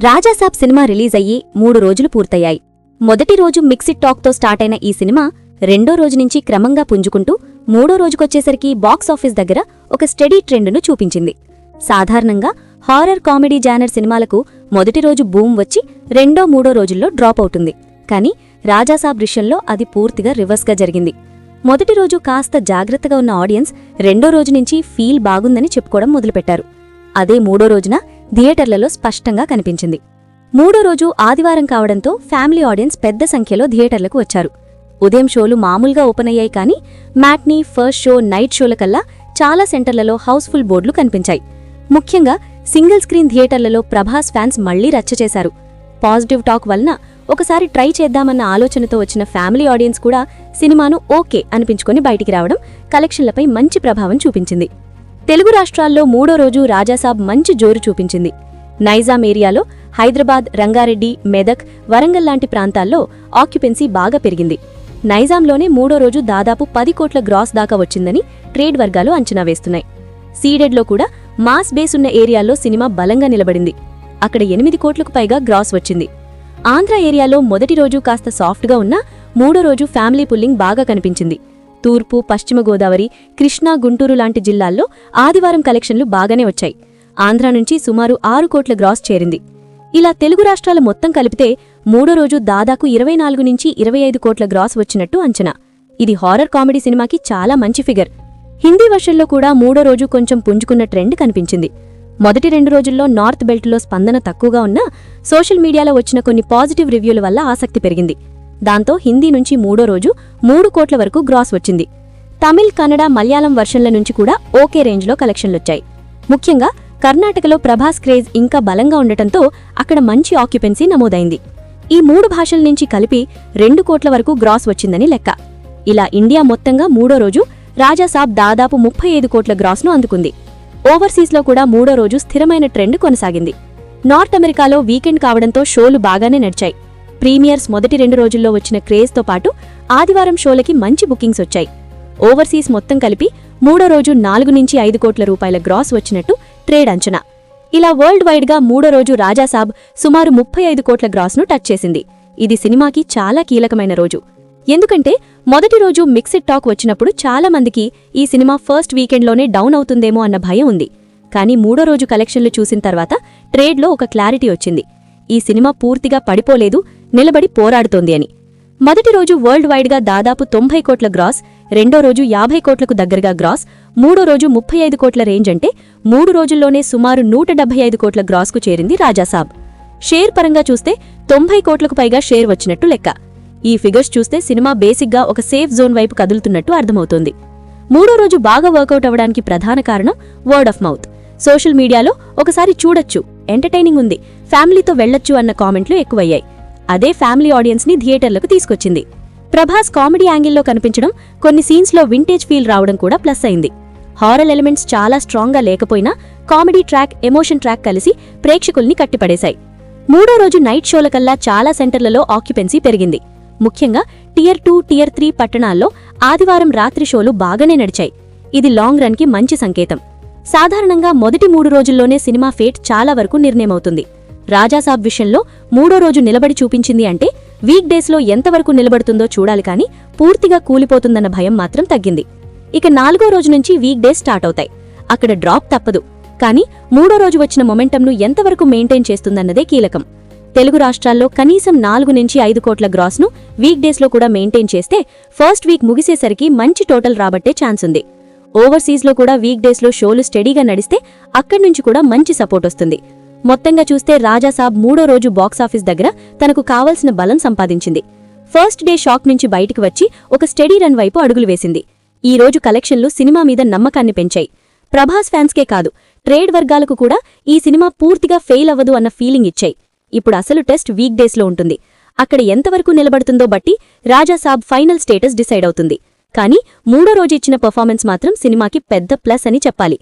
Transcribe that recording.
Raja Saab cinema release అయ్యి 3 రోజులు పూర్తయ్యాయి. మొదటి రోజు మిక్సిడ్ టాక్తో స్టార్ట్ అయిన ఈ సినిమా రెండో రోజు నుంచి క్రమంగా పుంజుకుంటూ మూడో రోజుకొచ్చేసరికి బాక్సాఫీస్ దగ్గర ఒక స్టడీ ట్రెండ్ను చూపించింది. సాధారణంగా హారర్ కామెడీ జానర్ సినిమాలకు మొదటి రోజు బూమ్ వచ్చి రెండో మూడో రోజుల్లో డ్రాప్ అవుతుంది. కానీ రాజాసాబ్ విషయంలో అది పూర్తిగా రివర్స్గా జరిగింది. మొదటి రోజు కాస్త జాగ్రత్తగా ఉన్న ఆడియన్స్ రెండో రోజు నుంచి ఫీల్ బాగుందని చెప్పుకోవడం మొదలుపెట్టారు. అదే మూడో రోజున థియేటర్లలో స్పష్టంగా కనిపించింది. మూడో రోజు ఆదివారం కావడంతో ఫ్యామిలీ ఆడియన్స్ పెద్ద సంఖ్యలో థియేటర్లకు వచ్చారు. ఉదయం షోలు మామూలుగా ఓపెన్ అయ్యాయి, కానీ మ్యాట్నీ, ఫస్ట్ షో, నైట్ షోల కల్లా చాలా సెంటర్లలో హౌస్ఫుల్ బోర్డులు కనిపించాయి. ముఖ్యంగా సింగిల్ స్క్రీన్ థియేటర్లలో ప్రభాస్ ఫ్యాన్స్ మళ్లీ రచ్చచేశారు. పాజిటివ్ టాక్ వలన ఒకసారి ట్రై చేద్దామన్న ఆలోచనతో వచ్చిన ఫ్యామిలీ ఆడియన్స్ కూడా సినిమాను ఓకే అనిపించుకొని బయటికి రావడం కలెక్షన్లపై మంచి ప్రభావం చూపించింది. తెలుగు రాష్ట్రాల్లో మూడో రోజు రాజాసాబ్ మంచి జోరు చూపించింది. నైజాం ఏరియాలో, హైదరాబాద్, రంగారెడ్డి, మెదక్, వరంగల్ లాంటి ప్రాంతాల్లో ఆక్యుపెన్సీ బాగా పెరిగింది. నైజాంలోనే మూడో రోజు దాదాపు 10 కోట్ల గ్రాస్ దాకా వచ్చిందని ట్రేడ్ వర్గాలు అంచనా వేస్తున్నాయి. సీడెడ్లో కూడా మాస్ బేస్ ఉన్న ఏరియాల్లో సినిమా బలంగా నిలబడింది. అక్కడ 8 కోట్లకు పైగా గ్రాస్ వచ్చింది. ఆంధ్ర ఏరియాలో మొదటి రోజు కాస్త సాఫ్ట్గా ఉన్నా మూడో రోజు ఫ్యామిలీ పుల్లింగ్ బాగా కనిపించింది. తూర్పు, పశ్చిమ గోదావరి, కృష్ణా, గుంటూరు లాంటి జిల్లాల్లో ఆదివారం కలెక్షన్లు బాగానే వచ్చాయి. ఆంధ్ర నుంచి సుమారు 6 కోట్ల గ్రాస్ చేరింది. ఇలా తెలుగు రాష్ట్రాల మొత్తం కలిపితే మూడో రోజు దాదాపు 24 నుంచి 25 కోట్ల గ్రాస్ వచ్చినట్టు అంచనా. ఇది హారర్ కామెడీ సినిమాకి చాలా మంచి ఫిగర్. హిందీ వర్షన్లో కూడా మూడో రోజు కొంచెం పుంజుకున్న ట్రెండ్ కనిపించింది. మొదటి 2 రోజుల్లో నార్త్ బెల్ట్లో స్పందన తక్కువగా ఉన్నా సోషల్ మీడియాలో వచ్చిన కొన్ని పాజిటివ్ రివ్యూల వల్ల ఆసక్తి పెరిగింది. దాంతో హిందీ నుంచి మూడో రోజు 3 కోట్ల వరకు గ్రాస్ వచ్చింది. తమిళ్, కన్నడ, మలయాళం వర్షన్ల నుంచి కూడా ఓకే రేంజ్లో కలెక్షన్లొచ్చాయి. ముఖ్యంగా కర్ణాటకలో ప్రభాస్ క్రేజ్ ఇంకా బలంగా ఉండటంతో అక్కడ మంచి ఆక్యుపెన్సీ నమోదైంది. ఈ 3 భాషల నుంచి కలిపి 2 కోట్ల వరకు గ్రాస్ వచ్చిందని లెక్క. ఇలా ఇండియా మొత్తంగా మూడో రోజు రాజాసాబ్ దాదాపు 35 కోట్ల గ్రాస్ను అందుకుంది. ఓవర్సీస్లో కూడా మూడో రోజు స్థిరమైన ట్రెండ్ కొనసాగింది. నార్త్ అమెరికాలో వీకెండ్ కావడంతో షోలు బాగానే నడిచాయి. ప్రీమియర్స్ మొదటి 2 రోజుల్లో వచ్చిన క్రేజ్తో పాటు ఆదివారం షోలకి మంచి బుకింగ్స్ వచ్చాయి. ఓవర్సీస్ మొత్తం కలిపి మూడో రోజు 4 నుంచి 5 కోట్ల రూపాయల గ్రాస్ వచ్చినట్టు ట్రేడ్ అంచనా. ఇలా వరల్డ్ వైడ్గా మూడో రోజు రాజాసాబ్ సుమారు 35 కోట్ల గ్రాస్ను టచ్ చేసింది. ఇది సినిమాకి చాలా కీలకమైన రోజు. ఎందుకంటే మొదటి రోజు మిక్సిడ్ టాక్ వచ్చినప్పుడు చాలా మందికి ఈ సినిమా ఫస్ట్ వీకెండ్లోనే డౌన్ అవుతుందేమో అన్న భయం ఉంది. కానీ మూడో రోజు కలెక్షన్లు చూసిన తర్వాత ట్రేడ్లో ఒక క్లారిటీ వచ్చింది. ఈ సినిమా పూర్తిగా పడిపోలేదు, నిలబడి పోరాడుతోంది అని. మొదటి రోజు వరల్డ్ వైడ్గా దాదాపు 90 కోట్ల గ్రాస్, రెండో రోజు 50 కోట్లకు దగ్గరగా గ్రాస్, మూడో రోజు 35 కోట్ల రేంజ్ అంటే 3 రోజుల్లోనే సుమారు 175 కోట్ల గ్రాస్కు చేరింది రాజాసాబ్. షేర్ పరంగా చూస్తే 90 కోట్లకు పైగా షేర్ వచ్చినట్టు లెక్క. ఈ ఫిగర్స్ చూస్తే సినిమా బేసిక్గా ఒక సేఫ్ జోన్ వైపు కదులుతున్నట్టు అర్థమవుతోంది. మూడో రోజు బాగా వర్కౌట్ అవ్వడానికి ప్రధాన కారణం వర్డ్ ఆఫ్ మౌత్. సోషల్ మీడియాలో ఒకసారి చూడొచ్చు, ఎంటర్టైనింగ్ ఉంది, ఫ్యామిలీతో వెళ్లొచ్చు అన్న కామెంట్లు ఎక్కువయ్యాయి. అదే ఫ్యామిలీ ఆడియన్స్ని థియేటర్లకు తీసుకొచ్చింది. ప్రభాస్ కామెడీ యాంగిల్లో కనిపించడం, కొన్ని సీన్స్లో వింటేజ్ ఫీల్ రావడం కూడా ప్లస్ అయింది. హారర్ ఎలిమెంట్స్ చాలా స్ట్రాంగ్గా లేకపోయినా కామెడీ ట్రాక్, ఎమోషన్ ట్రాక్ కలిసి ప్రేక్షకుల్ని కట్టిపడేశాయి. మూడో రోజు నైట్ షోల కల్లా చాలా సెంటర్లలో ఆక్యుపెన్సీ పెరిగింది. ముఖ్యంగా టియర్ 2, టియర్ 3 పట్టణాల్లో ఆదివారం రాత్రి షోలు బాగానే నడిచాయి. ఇది లాంగ్ రన్కి మంచి సంకేతం. సాధారణంగా మొదటి 3 రోజుల్లోనే సినిమా ఫేట్ చాలా వరకు నిర్ణయమవుతుంది. రాజాసాబ్ విషయంలో మూడో రోజు నిలబడి చూపించింది అంటే వీక్ డేస్లో ఎంతవరకు నిలబడుతుందో చూడాలి, కానీ పూర్తిగా కూలిపోతుందన్న భయం మాత్రం తగ్గింది. ఇక 4వ రోజు నుంచి వీక్ డేస్ స్టార్ట్ అవుతాయి. అక్కడ డ్రాప్ తప్పదు, కానీ మూడో రోజు వచ్చిన మొమెంటంను ఎంతవరకు మెయింటైన్ చేస్తుందన్నదే కీలకం. తెలుగు రాష్ట్రాల్లో కనీసం 4 నుంచి 5 కోట్ల గ్రాస్ను వీక్ డేస్లో కూడా మెయింటైన్ చేస్తే ఫస్ట్ వీక్ ముగిసేసరికి మంచి టోటల్ రాబట్టే ఛాన్స్ ఉంది. ఓవర్సీస్లో కూడా వీక్ డేస్లో షోలు స్టడీగా నడిస్తే అక్కడి నుంచి కూడా మంచి సపోర్ట్ వస్తుంది. మొత్తంగా చూస్తే రాజాసాబ్ మూడో రోజు బాక్సాఫీస్ దగ్గర తనకు కావలసిన బలం సంపాదించింది. ఫస్ట్ డే షాక్ నుంచి బయటికి వచ్చి ఒక స్టడీ రన్ వైపు అడుగులు వేసింది. ఈ రోజు కలెక్షన్లు సినిమా మీద నమ్మకాన్ని పెంచాయి. ప్రభాస్ ఫ్యాన్స్కే కాదు, ట్రేడ్ వర్గాలకు కూడా ఈ సినిమా పూర్తిగా ఫెయిల్ అవ్వదు అన్న ఫీలింగ్ ఇచ్చాయి. ఇప్పుడు అసలు టెస్ట్ వీక్ డేస్లో ఉంటుంది. అక్కడ ఎంతవరకు నిలబడుతుందో బట్టి రాజాసాబ్ ఫైనల్ స్టేటస్ డిసైడ్ అవుతుంది. కానీ మూడో రోజు ఇచ్చిన పర్ఫార్మెన్స్ మాత్రం సినిమాకి పెద్ద ప్లస్ అని చెప్పాలి.